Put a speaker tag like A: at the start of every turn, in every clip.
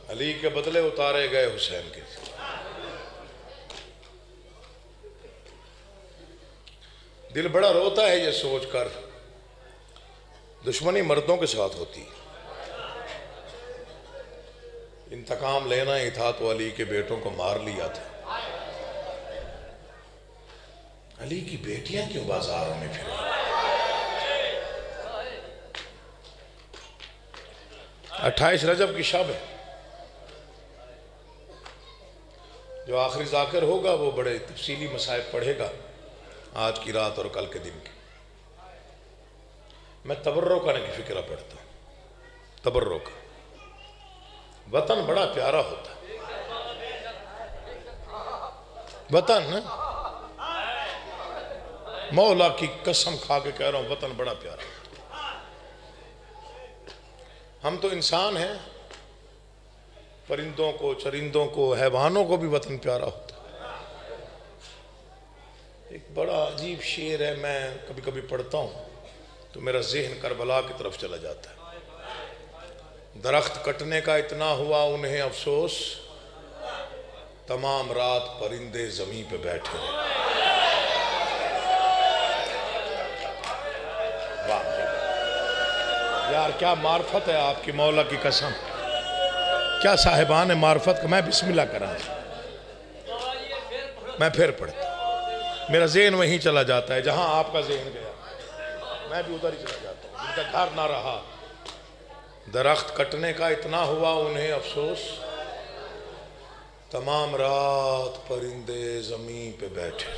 A: علی کے بدلے اتارے گئے حسین کے. دل بڑا روتا ہے یہ سوچ کر دشمنی مردوں کے ساتھ ہوتی. انتقام لینا ہی تھا تو علی کے بیٹوں کو مار لیا تھا. علی کی بیٹیاں کیوں بازاروں میں پھریں؟ 28 رجب کی شب ہے. جو آخری ذاکر ہوگا وہ بڑے تفصیلی مصائب پڑھے گا آج کی رات اور کل کے دن کی. میں تبرکہ کی فکرہ پڑھتا ہوں. تبرکہ وطن بڑا پیارا ہوتا ہے. وطن مولا کی قسم کھا کے کہہ رہا ہوں وطن بڑا پیارا ہوتا ہے. ہم تو انسان ہیں, پرندوں کو چرندوں کو حیوانوں کو بھی وطن پیارا ہوتا ہے. ایک بڑا عجیب شعر ہے, میں کبھی کبھی پڑھتا ہوں تو میرا ذہن کربلا کی طرف چلا جاتا ہے. درخت کٹنے کا اتنا ہوا انہیں افسوس, تمام رات پرندے زمین پہ بیٹھے رہے. یار کیا معرفت ہے آپ کی, مولا کی قسم کیا صاحبان معرفت کا. میں بسم اللہ کرا, میں پھر پڑھتا ہوں, میرا ذہن وہیں چلا جاتا ہے جہاں آپ کا ذہن گیا, میں بھی ادھر ہی چلا جاتا ہوں. جن کا گھر نہ رہا, درخت کٹنے کا اتنا ہوا انہیں افسوس, تمام رات پرندے زمین پہ بیٹھے.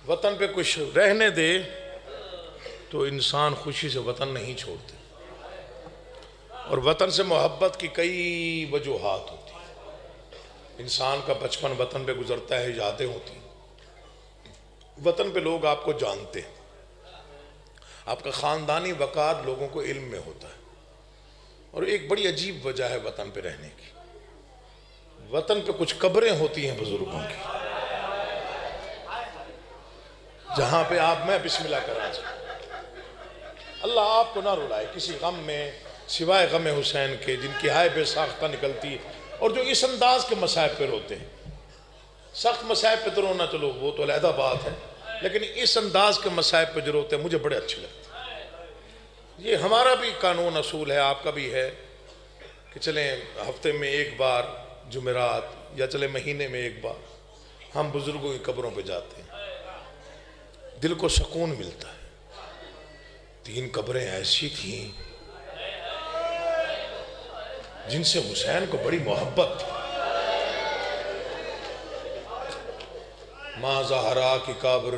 A: وطن پہ کچھ رہنے دے تو انسان خوشی سے وطن نہیں چھوڑتے. اور وطن سے محبت کی کئی وجوہات ہوتی. انسان کا بچپن وطن پہ گزرتا ہے, یادیں ہوتی. وطن پہ لوگ آپ کو جانتے ہیں, آپ کا خاندانی وقار لوگوں کو علم میں ہوتا ہے. اور ایک بڑی عجیب وجہ ہے وطن پہ رہنے کی, وطن پہ کچھ قبریں ہوتی ہیں بزرگوں کی, جہاں پہ آپ, میں بسم اللہ کرا سکتا. اللہ آپ کو نہ رلائے کسی غم میں سوائے غم حسین کے, جن کی ہائے بے ساختہ نکلتی اور جو اس انداز کے مصائب پہ روتے ہیں. سخت مصائب پہ تو رونا چلو وہ تو علیحدہ بات ہے, لیکن اس انداز کے مصائب پہ جو روتے ہیں مجھے بڑے اچھے لگتے ہیں. یہ ہمارا بھی قانون اصول ہے, آپ کا بھی ہے کہ چلیں ہفتے میں ایک بار جمعرات یا چلیں مہینے میں ایک بار ہم بزرگوں کی قبروں پہ جاتے ہیں. دل کو سکون ملتا ہے. 3 قبریں ایسی تھیں جن سے حسین کو بڑی محبت تھی. ماں زہرا کی قبر,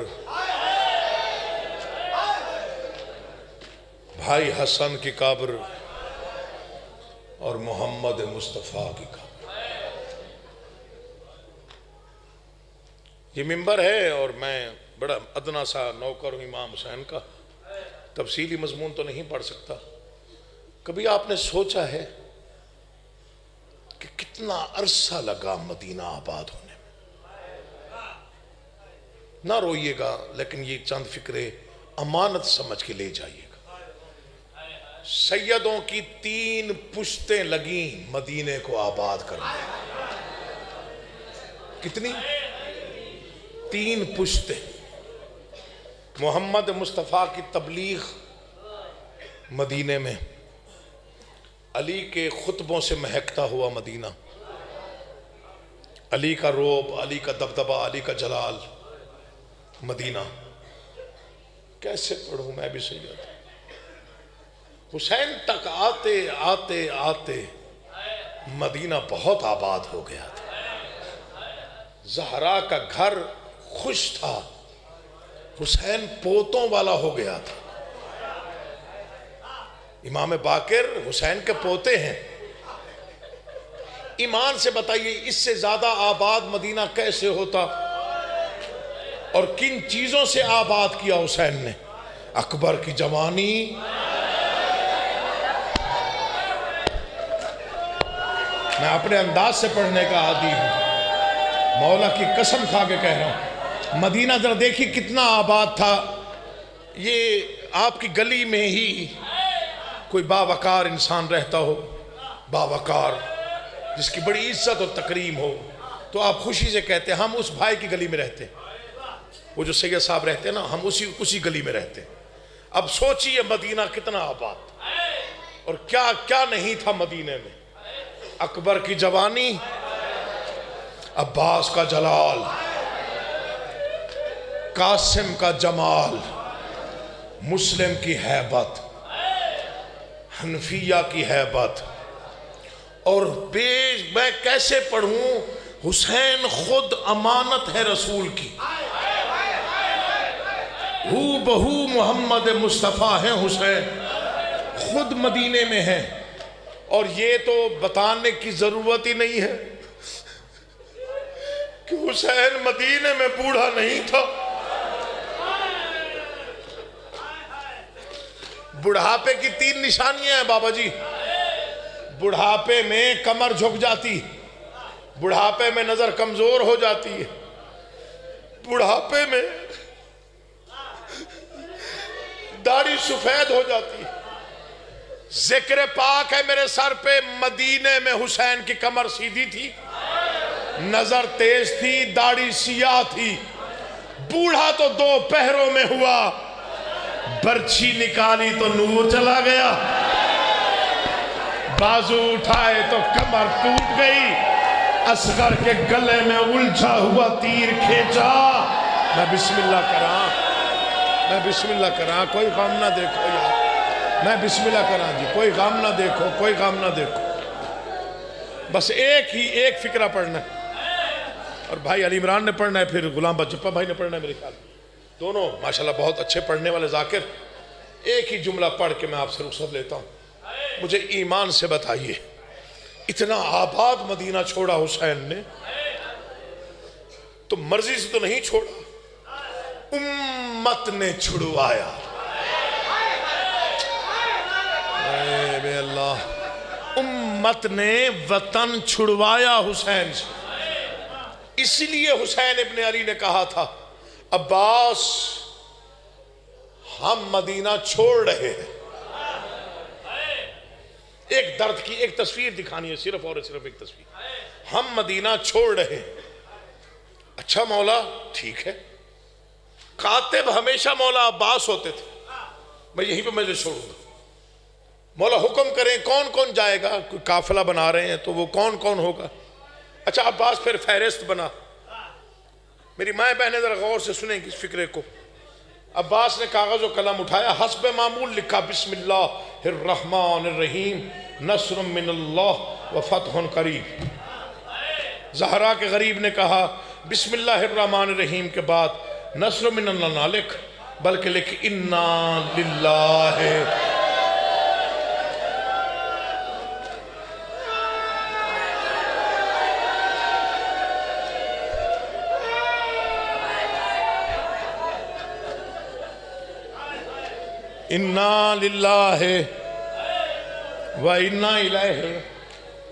A: بھائی حسن کی قبر اور محمد مصطفیٰ کی قبر. یہ منبر ہے اور میں بڑا ادنا سا نوکر ہوں امام حسین کا, تفصیلی مضمون تو نہیں پڑھ سکتا. کبھی آپ نے سوچا ہے کہ کتنا عرصہ لگا مدینہ آباد ہونے میں؟ نہ روئیے گا, لیکن یہ چند فکرے امانت سمجھ کے لے جائیے گا. سیدوں کی 3 پشتیں لگیں مدینے کو آباد کرنے. کتنی؟ 3 پشتیں. محمد مصطفیٰ کی تبلیغ مدینے میں, علی کے خطبوں سے مہکتا ہوا مدینہ, علی کا روب, علی کا دبدبہ, علی کا جلال مدینہ. کیسے پڑھوں میں بھی سید. حسین تک آتے آتے آتے مدینہ بہت آباد ہو گیا تھا. زہرا کا گھر خوش تھا, حسین پوتوں والا ہو گیا تھا. امام باقر حسین کے پوتے ہیں. ایمان سے بتائیے اس سے زیادہ آباد مدینہ کیسے ہوتا, اور کن چیزوں سے آباد کیا حسین نے؟ اکبر کی جوانی, میں اپنے انداز سے پڑھنے کا عادی ہوں, مولا کی قسم کھا کے کہہ رہا ہوں. مدینہ ذرا دیکھیے کتنا آباد تھا. یہ آپ کی گلی میں ہی کوئی باوقار انسان رہتا ہو، باوقار جس کی بڑی عزت اور تکریم ہو، تو آپ خوشی سے کہتے ہیں ہم اس بھائی کی گلی میں رہتے ہیں، وہ جو سید صاحب رہتے ہیں نا، ہم اسی گلی میں رہتے ہیں۔ اب سوچئے مدینہ کتنا آباد، اور کیا کیا نہیں تھا مدینے میں۔ اکبر کی جوانی، عباس کا جلال، قاسم کا جمال، مسلم کی ہیبت، حنفیہ کی ہیبت، اور میں کیسے پڑھوں، حسین خود امانت ہے رسول کی، ہو بہو محمد مصطفیٰ ہیں حسین، خود مدینے میں ہیں، اور یہ تو بتانے کی ضرورت ہی نہیں ہے کہ حسین مدینے میں بوڑھا نہیں تھا۔ بڑھاپے کی 3 نشانیاں ہیں بابا جی۔ بڑھاپے میں کمر جھک جاتی، بڑھاپے میں نظر کمزور ہو جاتی ہے، بڑھاپے میں داڑھی سفید ہو جاتی ہے۔ ذکر پاک ہے میرے سر پہ، مدینے میں حسین کی کمر سیدھی تھی، نظر تیز تھی، داڑھی سیاہ تھی۔ بوڑھا تو 2 پہروں میں ہوا، برچھی نکالی تو نور چلا گیا، بازو اٹھائے تو کمر ٹوٹ گئی، اصغر کے گلے میں الجھا ہوا تیر کھینچا۔ میں بسم اللہ کراں، میں بسم اللہ کراں، کوئی غم نہ دیکھو یار، میں بسم اللہ کراں جی، کوئی غم نہ دیکھو، کوئی غم نہ دیکھو، بس ایک فقرہ پڑھنا ہے، اور بھائی علی عمران نے پڑھنا ہے، پھر غلام بچپا بھائی نے پڑھنا ہے، میرے خیال دونوں ماشاءاللہ بہت اچھے پڑھنے والے ذاکر۔ ایک ہی جملہ پڑھ کے میں آپ سے رخصت لیتا ہوں۔ مجھے ایمان سے بتائیے، اتنا آباد مدینہ چھوڑا حسین نے تو مرضی سے تو نہیں چھوڑا، امت نے چھڑوایا۔ اے اللہ، امت نے وطن چھڑوایا حسین سے۔ اس لیے حسین ابن علی نے کہا تھا، عباس ہم مدینہ چھوڑ رہے ہیں۔ ایک درد کی ایک تصویر دکھانی ہے، صرف اور صرف ایک تصویر۔ ہم مدینہ چھوڑ رہے ہیں۔ اچھا مولا، ٹھیک ہے، کاتب ہمیشہ مولا عباس ہوتے تھے، میں یہیں پہ مجلس چھوڑوں گا، مولا حکم کریں کون کون جائے گا، کوئی قافلہ بنا رہے ہیں تو وہ کون کون ہوگا۔ اچھا عباس پھر فہرست بنا۔ میری مائیں بہنیں ذرا غور سے سنیں گی اس فکرے کو۔ عباس نے کاغذ و قلم اٹھایا، حسب معمول لکھا، بسم اللہ الرحمن الرحیم، نصر من اللہ و فتح قریب۔ زہرا کے غریب نے کہا بسم اللہ الرحمن الرحیم کے بعد نصر من اللہ نہ لکھ، بلکہ لکھ انا للہ۔ انا للہ و انا الیہ۔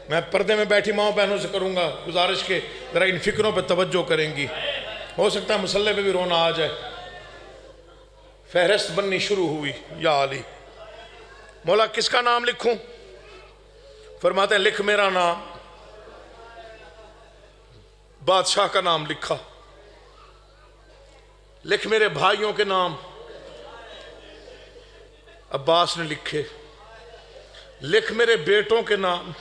A: میں پردے میں بیٹھی ماؤں بہنوں سے کروں گا گزارش کے ذرا ان فکروں پہ توجہ کریں گی، ہو سکتا ہے مسلح پہ بھی رونا آ جائے۔ فہرست بننی شروع ہوئی، یا علی مولا کس کا نام لکھوں؟ فرماتے ہیں لکھ میرا نام۔ بادشاہ کا نام لکھا۔ لکھ میرے بھائیوں کے نام، عباس نے لکھے۔ لکھ میرے بیٹوں کے نام،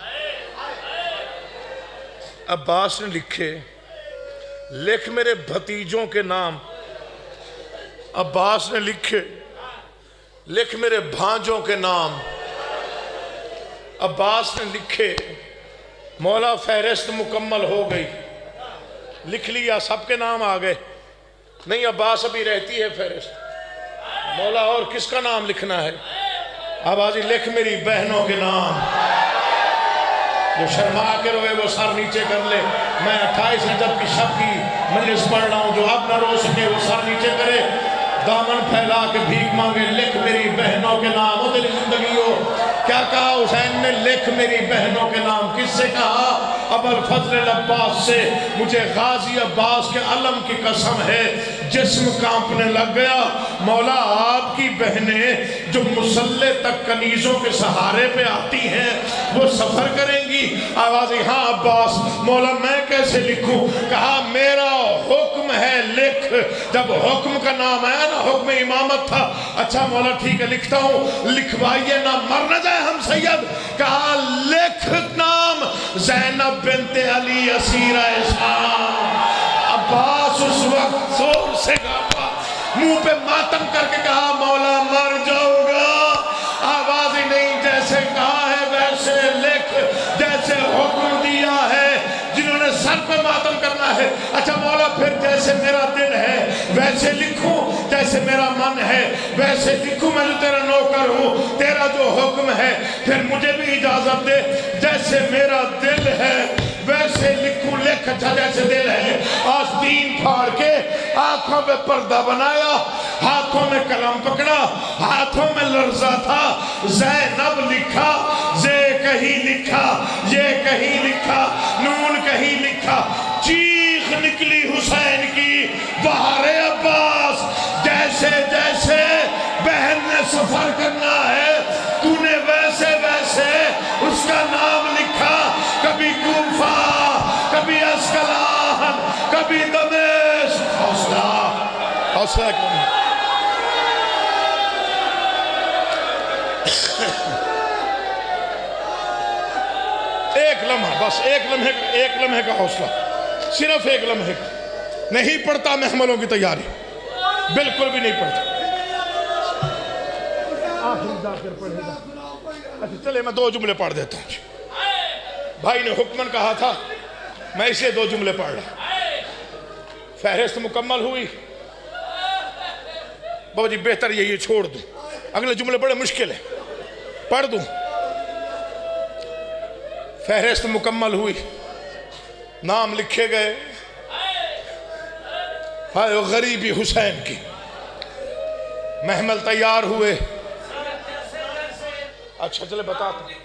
A: عباس نے لکھے۔ لکھ میرے بھتیجوں کے نام، عباس نے لکھے۔ لکھ میرے بھانجوں کے نام، عباس نے لکھے۔ مولا فہرست مکمل ہو گئی، لکھ لیا، سب کے نام آ گئے۔ نہیں عباس ابھی رہتی ہے فہرست، مولا اور کس کا نام لکھنا ہے؟ آبازی لکھ میری بہنوں کے نام، جو شرما کے روئے وہ سر نیچے کر لے۔ میں 28 رجب کی شب کی مجلس پڑھ رہا ہوں، جو اب نہ رو سکے وہ سر نیچے کرے، دامن پھیلا کے بھیک مانگے۔ لکھ میری بہنوں کے نام، وہ دلی زندگی ہو۔ کیا کہا حسین نے؟ لکھ میری بہنوں کے نام۔ کس سے کہا؟ ابوالفضل عباس سے۔ مجھے غازی عباس کے علم کی قسم ہے، جسم کانپنے لگ گیا۔ مولا آپ کی بہنیں جو مسلح تک کنیزوں کے سہارے پہ آتی ہیں وہ سفر کریں گی؟ آواز ہاں عباس۔ مولا میں کیسے لکھوں؟ کہا میرا حکم ہے لکھ۔ جب حکم کا نام آیا نا، حکم امامت تھا۔ اچھا مولا ٹھیک ہے لکھتا ہوں، لکھوائیے نہ مر نہ جائے ہم سید۔ کہا لکھ نام زینب بنت علی اسیرہ شام۔ عباس اس وقت زور سے کہا، منہ پہ ماتم کر کے کہا مولا مر جاؤں گا۔ آواز ہی نہیں، جیسے کہا ہے ویسے لکھ، جیسے حکم دیا ہے، جنہوں نے سر پہ ماتم کرنا ہے۔ اچھا مولا پھر جیسے میرا دل ہے ویسے لکھوں، جیسے میرا من ہے ویسے لکھوں، میں جو تیرا نوکر ہوں، تیرا جو حکم ہے پھر مجھے بھی اجازت دے، جیسے میرا دل ہے ویسے لکھوں۔ لکھ اچھا جیسے دل ہے۔ آستین پھاڑ کے آنکھوں پہ پردہ بنایا، ہاتھوں میں قلم پکڑا، ہاتھوں میں لرزہ تھا۔ زینب لکھا، زے کہیں لکھا، یہ کہیں لکھا، نون کہیں لکھا۔ چیخ نکلی حسین کی، بہار عباس، جیسے جیسے بہن نے سفر کرنا ہے تو نے ویسے ویسے اس کا نام لکھا۔ کبھی کوفہ، کبھی اسکلان، کبھی دمشق۔ حوصلہ حوصلہ کرنا۔ ایک لمحہ، بس ایک لمحے کا حوصلہ، صرف ایک لمحے کا۔ نہیں پڑھتا محملوں کی تیاری، بالکل بھی نہیں پڑھتا۔ آخری ذاکر پڑھے گا۔ اچھا چلے میں 2 جملے پڑھ دیتا ہوں۔ بھائی نے حکمن کہا تھا، میں اسے 2 جملے پڑھ رہا۔ فہرست مکمل ہوئی۔ بابا جی بہتر یہ چھوڑ دوں، اگلے جملے بڑے مشکل ہیں، پڑھ دوں۔ فہرست مکمل ہوئی، نام لکھے گئے، ہائے غریبی حسین کی۔ محمل تیار ہوئے۔ اچھا چلے بتاتا ہوں۔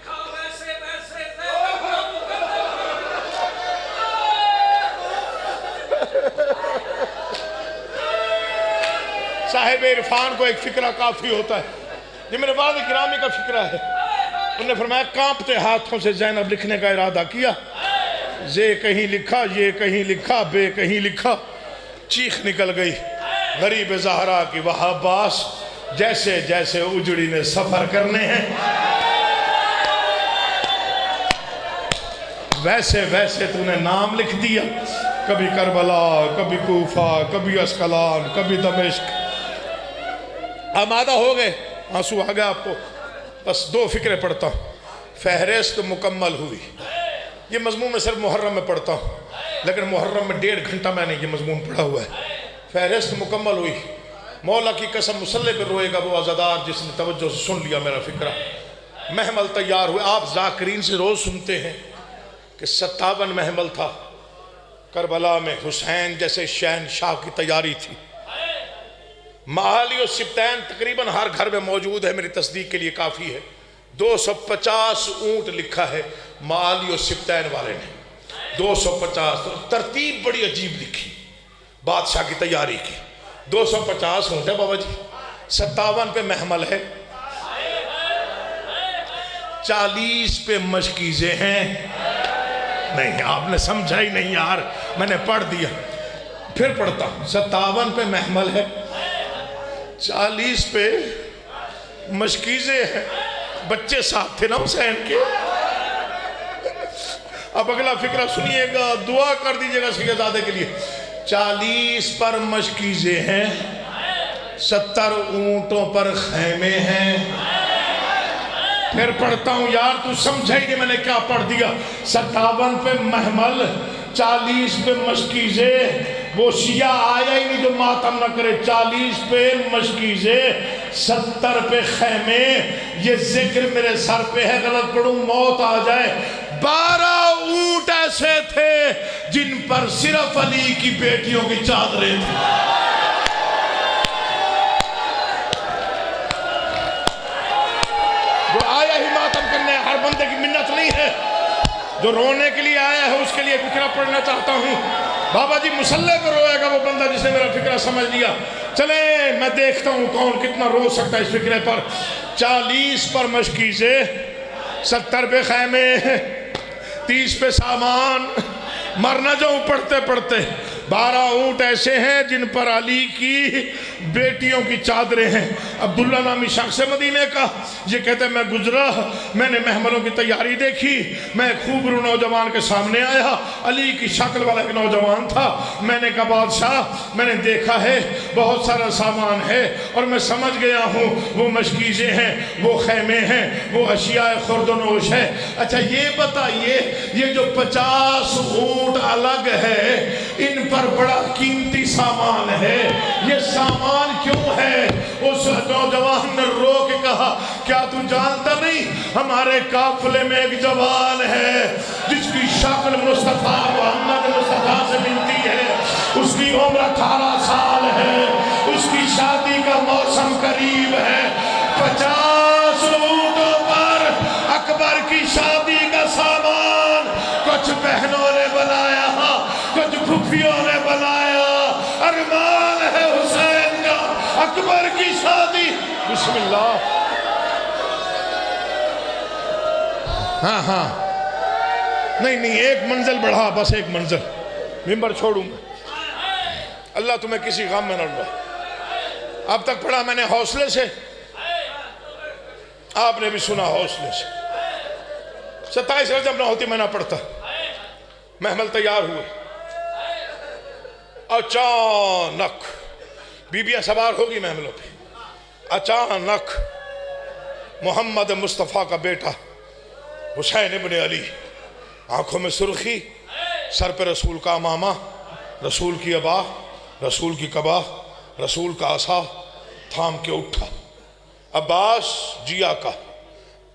A: صاحب عرفان کو ایک فکرہ کافی ہوتا ہے، یہ میرے والد گرامی کا فکرہ ہے۔ انہوں نے فرمایا کانپتے ہاتھوں سے زینب لکھنے کا ارادہ کیا، زے کہیں لکھا، یہ کہیں لکھا، بے کہیں لکھا۔ چیخ نکل گئی غریب زہرا کی، وہ عباس جیسے جیسے اجڑی نے سفر کرنے ہیں ویسے ویسے تو نے نام لکھ دیا۔ کبھی کربلا، کبھی کوفہ، کبھی اسکلان، کبھی دمشق۔ آمادہ ہو گئے، آنسو آ گیا آپ کو۔ بس 2 فکرے پڑھتا ہوں۔ فہرست مکمل ہوئی، یہ مضمون میں صرف محرم میں پڑھتا ہوں، لیکن محرم میں 1.5 گھنٹہ میں نے یہ مضمون پڑھا ہوا ہے۔ فہرست مکمل ہوئی، مولا کی قسم مسلح پہ روئے گا وہ عزادار جس نے توجہ سے سن لیا میرا فکرہ۔ محمل تیار ہوئے۔ آپ ذاکرین سے روز سنتے ہیں کہ 57 محمل تھا کربلا میں، حسین جیسے شہنشاہ کی تیاری تھی۔ معالی و سبتین تقریباً ہر گھر میں موجود ہے، میری تصدیق کے لیے کافی ہے۔ 250 اونٹ لکھا ہے معالی و سبتین والے نے، 250۔ ترتیب بڑی عجیب لکھی بادشاہ کی تیاری کی۔ 250 اونٹ ہے بابا جی، 57 پہ محمل ہے، 40 پہ مشکیزیں ہیں۔ نہیں آپ نے سمجھا ہی نہیں یار، میں نے پڑھ دیا، پھر پڑھتا ہوں۔ 57 پہ محمل ہے، 40 پہ مشکیزیں ہیں۔ بچے ساتھ تھے نا حسین کے۔ اب اگلا فکرہ سنیے گا، دعا کر دیجئے گا سیدزادے کے لیے۔ 40 پر مشکیزیں ہیں، 70 اونٹوں پر خیمے ہیں۔ پھر پڑھتا ہوں یار، تو سمجھا ہی نہیں میں نے کیا پڑھ دیا۔ 57 پہ محمل، 40 پہ مشکیزیں، وہ شیعہ آیا ہی نہیں جو ماتم نہ کرے۔ 40 پہ مشکیزیں، 70 پہ خیمے۔ یہ ذکر میرے سر پہ ہے، غلط پڑھوں موت آ جائے۔ 12 اونٹ ایسے تھے جن پر صرف علی کی بیٹیوں کی چادریں تھیں۔ جو آیا ہی ماتم کرنے، ہر بندے کی منت نہیں ہے، جو رونے کے لیے آیا ہے اس کے لیے فکرہ پڑھنا چاہتا ہوں۔ بابا جی مسلح پہ روئے گا وہ بندہ جس نے میرا فکرہ سمجھ لیا. چلیں میں دیکھتا ہوں کون کتنا رو سکتا ہے اس فکرے پر. 40 پر مشکیزے، 70 پہ خیمے، 30 پہ سامان. مر نہ جاؤں پڑھتے پڑھتے. 12 اونٹ ایسے ہیں جن پر علی کی بیٹیوں کی چادریں ہیں. عبداللہ نامی شخص مدینے کا یہ کہتے ہیں میں گزرا، میں نے محملوں کی تیاری دیکھی، میں ایک خوبرو نوجوان کے سامنے آیا. علی کی شکل والا ایک نوجوان تھا. میں نے کہا بادشاہ میں نے دیکھا ہے بہت سارا سامان ہے اور میں سمجھ گیا ہوں وہ مشکیزیں ہیں، وہ خیمے ہیں، وہ اشیاء خرد و نوش ہے. اچھا یہ بتائیے یہ جو 50 اونٹ الگ ہے ان پر بڑا قیمتی سامان ہے، یہ سامان کیوں ہے؟ اس نوجوان نے رو کے کہا کیا تو جانتا نہیں ہمارے قافلے میں ایک جوان ہے جس کی شکل مصطفیٰ محمد مصطفیٰ سے ملتی ہے، اس کی عمر 18 سال ہے، اس کی شادی کا موسم قریب ہے. 50 اونٹوں پر اکبر کی شادی کا سامان کچھ بہنوں نے بنایا، کچھ پھوپھیوں نے بنایا. ارمان ہے حسین کا اکبر کی شادی. بسم اللہ. ہاں نہیں ایک منزل بڑھا، بس ایک منزل. ممبر چھوڑوں گا. اللہ تمہیں کسی غم میں نہ ڈالے. اب تک پڑھا میں نے حوصلے سے، آپ نے بھی سنا حوصلے سے. 27 رجب نہ ہوتی میں نہ پڑھتا. محمل تیار ہوئے، اچانک بیبیاں سوار ہوگی محملوں پہ. اچانک محمد مصطفیٰ کا بیٹا حسین ابن علی، آنکھوں میں سرخی، سر پہ رسول کا امامہ، رسول کی ابا، رسول کی قبا، رسول کا عصا تھام کے اٹھا. عباس جی آقا،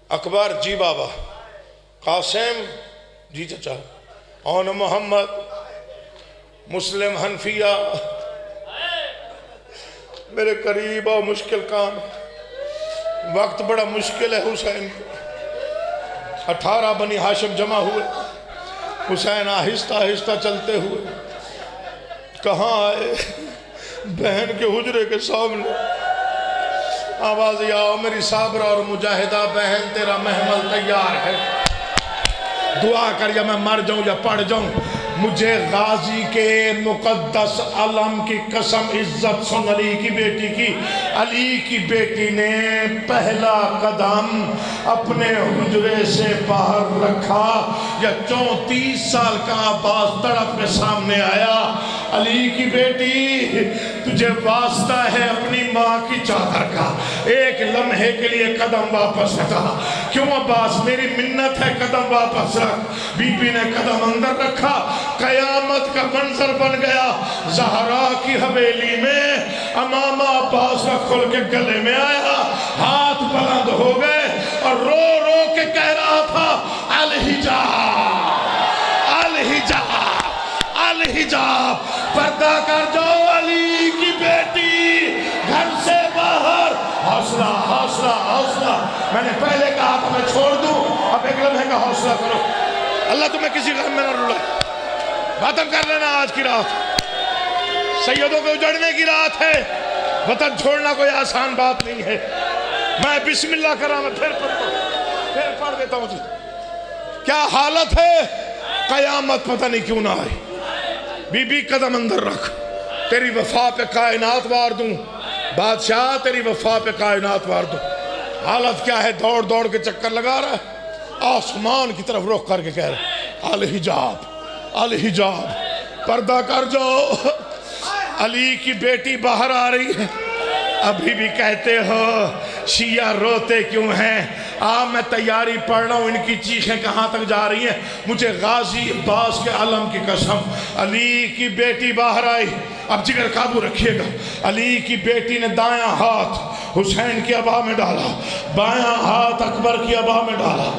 A: اکبر جی بابا، قاسم جی چچا، اون محمد، مسلم حنفیہ، میرے قریب اور مشکل کام. وقت بڑا مشکل ہے حسین. 18 بنی ہاشم جمع ہوئے. حسین آہستہ آہستہ چلتے ہوئے کہاں آئے؟ بہن کے حجرے کے سامنے. آواز آؤ میری صابرہ اور مجاہدہ بہن، تیرا محمل تیار ہے. دعا کر یا میں مر جاؤں یا پڑ جاؤں، مجھے غازی کے مقدس علم کی قسم عزت سن علی کی بیٹی کی. علی کی بیٹی نے پہلا قدم اپنے حجرے سے باہر رکھا یا 34 سال کا عباس تڑپ کے سامنے آیا. علی کی بیٹی تجھے واسطہ ہے اپنی ماں کی چادر کا، ایک لمحے کے لیے قدم واپس ہٹا. کیوں عباس؟ میری منت ہے قدم واپس رکھ. بی بی نے قدم اندر رکھا. قیامت کا منظر بن گیا. زہرا کی حویلی میں امامہ عباس کا کھل کے گلے میں آیا، ہاتھ بلند ہو گئے اور رو رو کے کہہ رہا تھا الحجاب الحجاب الحجاب. پردہ کر جاؤ علی کی بیٹی گھر سے باہر. حوصلہ حوصلہ حوصلہ. میں نے پہلے کہا تھا میں چھوڑ دوں، اب ایک لمحے کا حوصلہ کرو. اللہ تمہیں کسی غم میں نہ رلائے. ختم کر لینا آج کی رات. سیدوں کے اجڑنے کی رات ہے. وطن چھوڑنا کوئی آسان بات نہیں ہے. میں بسم اللہ کر رہا ہوں، پھر پڑھ دیتا ہوں. کیا حالت ہے؟ قیامت پتہ نہیں کیوں نہ آئی. بی بی قدم اندر رکھ، تیری وفا پہ کائنات وار دوں. بادشاہ تیری وفا پہ کائنات وار دوں. حالت کیا ہے؟ دوڑ دوڑ کے چکر لگا رہا ہے، آسمان کی طرف رخ کر کے کہہ رہا ہے الحجاب الحجاب. پردہ کر جاؤ. علی کی بیٹی باہر آ رہی ہے. ابھی بھی کہتے ہو شیعہ روتے کیوں ہیں؟ میں تیاری پڑھ رہا ہوں، ان کی چیخیں کہاں تک جا رہی ہیں. مجھے غازی عباس کے علم کی قسم. علی کی بیٹی باہر آئی. اب جگر قابو رکھیے گا. علی کی بیٹی نے دایاں ہاتھ حسین کی ابا میں ڈالا، بایاں ہاتھ اکبر کی ابا میں ڈالا.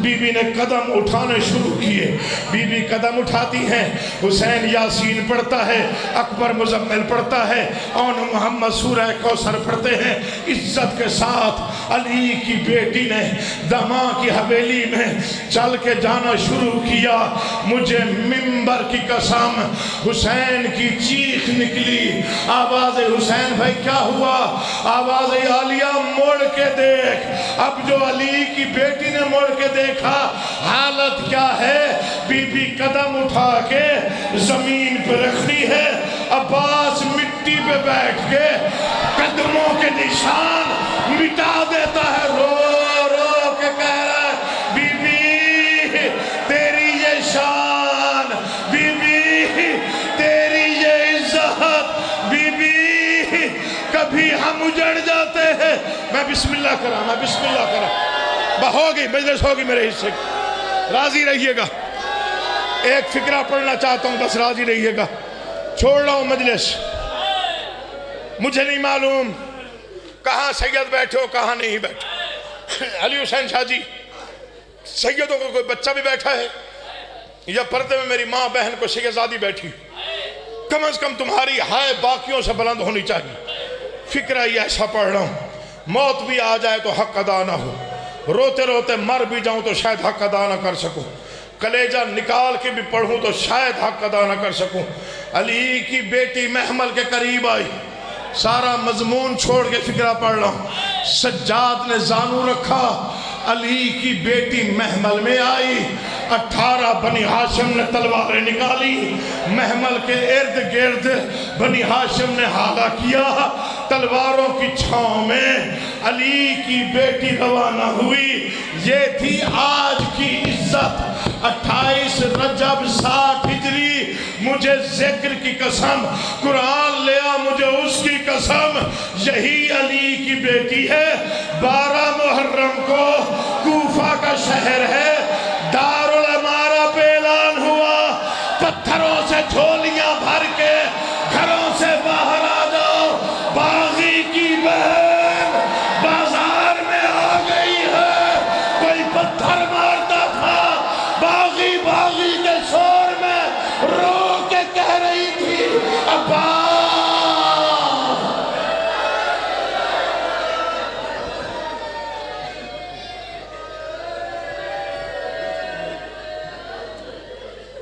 A: بی بی نے قدم اٹھانے شروع کیے. بی بی قدم اٹھاتی ہیں. حسین یاسین پڑھتا ہے، اکبر مزمل پڑھتا ہے، اون محمد سورہ کوثر پڑھتے ہیں. عزت کے ساتھ علی کی بیٹی نے دماغ کی حویلی میں چل کے جانا شروع کیا. مجھے ممبر کی قسم حسین کی چیخ نکلی، آواز حسین بھائی کیا ہوا؟ آواز عالیہ موڑ کے دیکھ۔ اب جو علی کی بیٹی نے موڑ کے دیکھا حالت کیا ہے؟ بی بی قدم اٹھا کے زمین پہ رکھتی ہے، عباس مٹی پہ بیٹھ کے قدموں کے نشان مٹا دیتا ہے، رو رو کے کہہ رہا ہے بی بی تیری یہ شان، بی بی تیری یہ عزت، بی بی کبھی ہم اجڑ جاتے ہیں۔ میں بسم اللہ کرا، میں بسم اللہ کرا، ہوگی مجلس ہوگی میرے حصے کی، راضی رہیے گا۔ ایک فقرہ پڑھنا چاہتا ہوں، بس راضی رہیے گا، چھوڑ رہا ہوں مجلس۔ مجھے نہیں معلوم کہاں سید بیٹھے ہو کہاں نہیں بیٹھے، علی حسین شاہ جی سیدوں کو کوئی بچہ بھی بیٹھا ہے یا پردے میں میری ماں بہن کو شہزادی بیٹھی، کم از کم تمہاری ہائے باقیوں سے بلند ہونی چاہیے۔ فکرہ یہ ایسا پڑھ رہا ہوں، موت بھی آ جائے تو حق ادا نہ ہو، روتے روتے مر بھی جاؤں تو شاید حق ادا نہ کر سکوں، کلیجہ نکال کے بھی پڑھوں تو شاید حق ادا نہ کر سکوں۔ علی کی بیٹی محمل کے قریب آئی، سارا مضمون چھوڑ کے فکرہ پڑھ رہا ہوں۔ سجاد نے زانو رکھا، علی کی بیٹی محمل میں آئی، 18 بنی ہاشم نے تلواریں نکالی، محمل کے ارد گرد بنی ہاشم نے حالہ کیا، تلواروں کی چھاؤں میں علی کی بیٹی روانہ ہوئی۔ یہ تھی آج کی عزت، 28 رجب 60 ہجری، مجھے ذکر کی قسم، قرآن لیا مجھے اس کی قسم، یہی علی کی بیٹی ہے۔ 12 محرم